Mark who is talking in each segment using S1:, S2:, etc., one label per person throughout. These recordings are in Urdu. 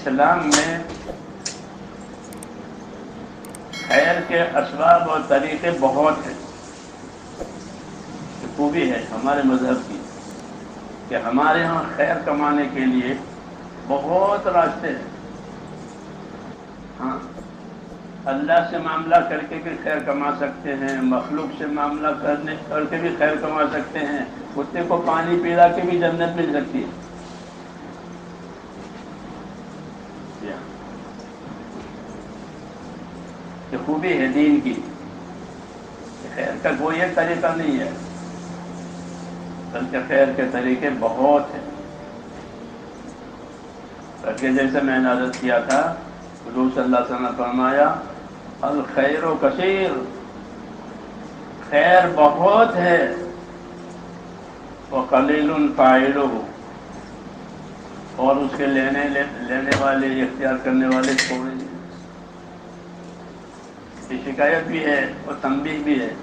S1: اسلام میں خیر کے اسباب اور طریقے بہت ہیں. خوبی ہے ہمارے مذہب کی کہ ہمارے ہاں خیر کمانے کے لیے بہت راستے ہیں. ہاں، اللہ سے معاملہ کر کے بھی خیر کما سکتے ہیں، مخلوق سے معاملہ کر کے بھی خیر کما سکتے ہیں، کتے کو پانی پلا کے بھی جنت مل سکتی ہے. یہ خوبی ہے دین کی. خیر کا کوئی ایک طریقہ نہیں ہے، بلکہ خیر کے طریقے بہت ہیں. بلکہ جیسے میں نے عرض کیا تھا، حضور صلی اللہ علیہ وسلم نے فرمایا الخیر و کثیر، خیر بہت ہے، وقلیل فاعلہ، اور اس کے لینے والے، اختیار کرنے والے تھوڑے ہیں. یہ شکایت بھی ہے اور تنبیہ بھی ہے.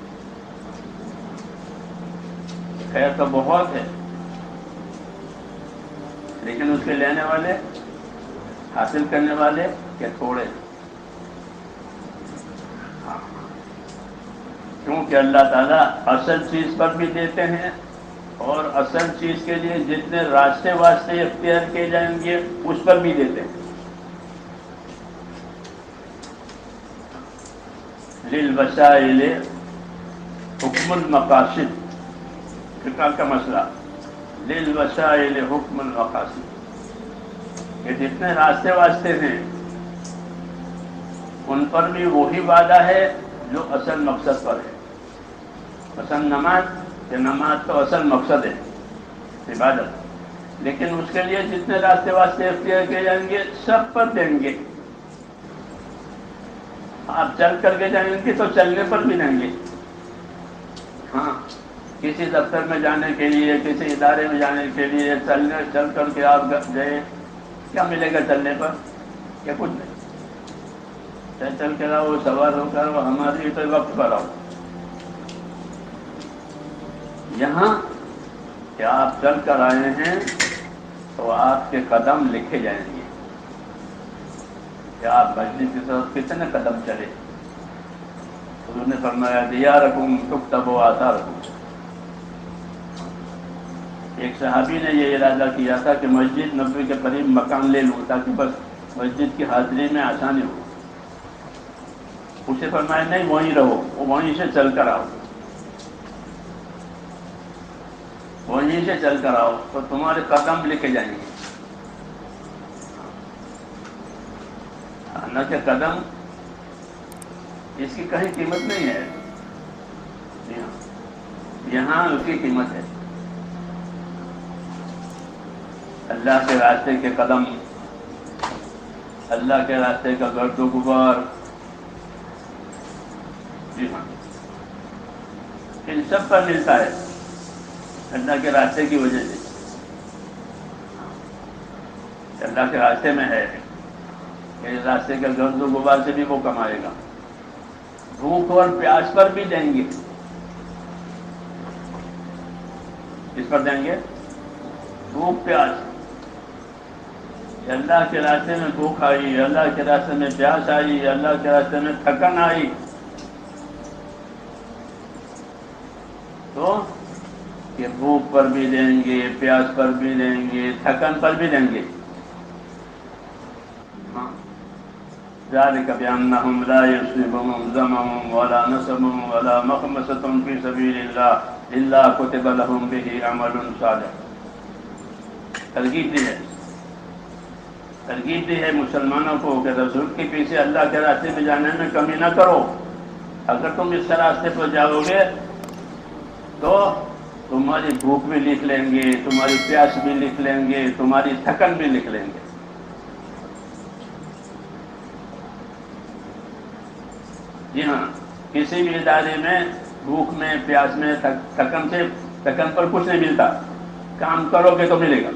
S1: خیر تو بہت ہے لیکن اس کے لینے والے، حاصل کرنے والے کیا تھوڑے. کیونکہ اللہ تعالیٰ اصل چیز پر بھی دیتے ہیں، اور اصل چیز کے لیے جتنے راستے واسطے اختیار کیے جائیں گے اس پر بھی دیتے ہیں. للوسائل حکم المقاصد، فقہ کا مسئلہ، للوسائل حکم المقاصد، کہ جتنے راستے واسطے ہیں ان پر بھی وہی وعدہ ہے جو اصل مقصد پر ہے. مثلا نماز، کہ نماز تو اصل مقصد ہے، عبادت، لیکن اس کے لیے جتنے راستے واسطے اختیار کیے جائیں گے سب پر دیں گے. آپ چل کر کے جائیں گے تو چلنے پر بھی دیں گے. ہاں، کسی دفتر میں جانے کے لیے، کسی ادارے میں جانے کے لیے چل کر کے آپ گئے، کیا ملے گا چلنے پر؟ کیا کچھ نہیں. چل کے رہو، سوار ہو کر ہماری تو وقت پر آؤ. یہاں کہ آپ چل کر آئے ہیں تو آپ کے قدم لکھے جائیں گے کہ آپ مسجد کی طرف کتنے قدم چلے. حضور نے فرمایا دیارکم تکتب آثارکم. ایک صحابی نے یہ ارادہ کیا تھا کہ مسجد نبوی کے قریب مکان لے لوں تاکہ بس مسجد کی حاضری میں آسانی ہو. اسے فرمایا نہیں، وہیں رہو، وہیں سے چل کر آؤ، وہیں سے چل کر آؤ تو تمہارے قدم لکھے جائیں گے. نہ کہ قدم، اس کی کہیں قیمت نہیں ہے. یہاں اس کی قیمت ہے. اللہ کے راستے کے قدم، اللہ کے راستے کا گرد و غبار، جی ہاں، ان سب پر ملتا ہے اللہ کے راستے کی وجہ سے. اللہ کے راستے میں ہے کہ راستے کے گرد و غبار سے بھی وہ کمائے گا. بھوک اور پیاس پر بھی دیں گے. کس پر دیں گے؟ بھوک پیاس. اللہ کے راستے میں بھوک آئی، اللہ کے راستے میں پیاس آئی، اللہ کے راستے میں تھکن آئی تو کہ بھوک پر بھی دیں گے، پیاس پر بھی دیں گے، تھکن پر بھی دیں گے. ذلك بأنهم لا يصيبهم ظمأ ولا نصب ولا مخمصة في سبيل الله إلا كتب لهم به عمل صالح. ترغیب دی ہے مسلمانوں کو کہ رسول کے پیچھے اللہ کے راستے میں جانے میں کمی نہ کرو. اگر تم اس راستے پر جاؤ گے تو تمہاری بھوک بھی لکھ لیں گے، تمہاری پیاس بھی لکھ لیں گے، تمہاری تھکن بھی لکھ لیں گے. جی ہاں، کسی بھی ادارے میں بھوک میں، پیاس میں، تھکن پر کچھ نہیں ملتا. کام کرو گے تو ملے گا.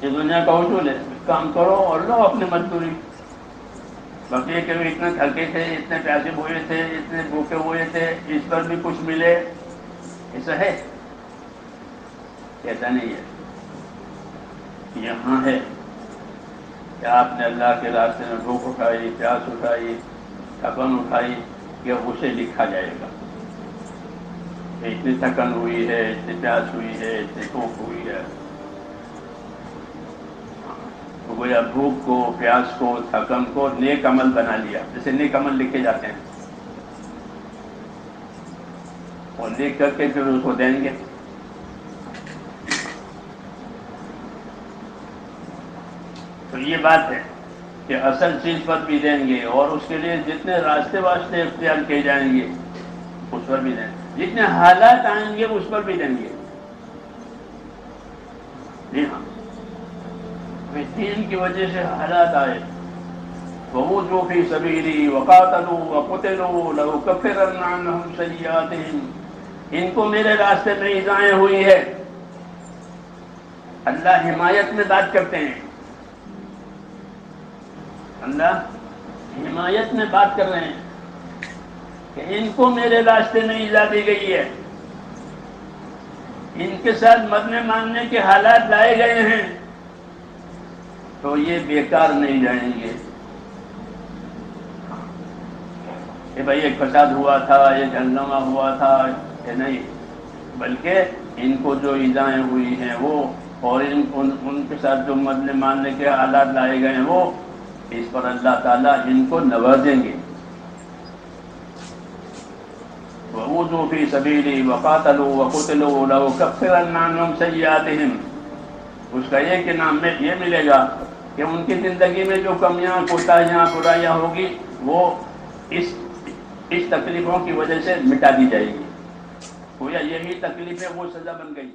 S1: یہ دنیا کا اصول ہے، کام کرو اور لو اپنی مزدوری. بقیہ کہ اتنے تھکے تھے، اتنے پیاسے ہوئے تھے، اتنے بھوکے ہوئے تھے، اس پر بھی کچھ ملے، ایسا ہے؟ ایسا نہیں ہے. یہاں ہے کہ آپ نے اللہ کے راستے میں بھوک اٹھائی، پیاس اٹھائی، تھکن اٹھائی، کہ اسے لکھا جائے گا کہ اتنی تھکن ہوئی ہے، اتنی پیاس ہوئی ہے، اتنی بھوک ہوئی ہے. تو گویا بھوک کو، پیاس کو، تھکن کو نیک عمل بنا لیا، جیسے نیک عمل لکھے جاتے ہیں اور لکھ کر کے پھر اس کو دیں گے. تو یہ بات ہے کہ اصل چیز پر بھی دیں گے، اور اس کے لیے جتنے راستے واسطے اختیار کیے جائیں گے اس پر بھی دیں گے، جتنے حالات آئیں گے اس پر بھی دیں گے. جی ہاں، دین کی وجہ سے حالات آئے. وَأُوذُوا فِي سَبِيلِي وَقَاتَلُوا وَقُتِلُوا لَأُكَفِّرَنَّ عَنْهُمْ سَيِّئَاتِهِمْ. ان کو میرے راستے میں ایذائیں ہوئی ہے. اللہ حمایت میں بات کرتے ہیں، اللہ حمایت میں بات کر رہے ہیں کہ ان کو میرے راستے میں ایذا دی گئی ہے، ان کے ساتھ مرنے ماننے کے حالات لائے گئے ہیں، تو یہ بیکار نہیں جائیں گے کہ بھائی ایک فساد ہوا تھا، ایک ہنگامہ ہوا تھا، کہ نہیں، بلکہ ان کو جو ایذائیں ہوئی ہیں وہ، اور ان کے ساتھ جو مرنے ماننے کے حالات لائے گئے ہیں وہ، اس پر اللہ تعالیٰ ان کو نوازیں گے. وَأُوذُوا فِي سَبِيلِي وَقَاتَلُوا وَقُتِلُوا لَأُكَفِّرَنَّ عَنْهُمْ سَيِّئَاتِهِمْ. اس کا ایک انعام میں یہ ملے گا کہ ان کی زندگی میں جو کمیاں، کوتاہیاں، برائیاں ہوگی وہ اس تکلیفوں کی وجہ سے مٹا دی جائے گی. گویا یہی تکلیفیں وہ سزا بن گئی.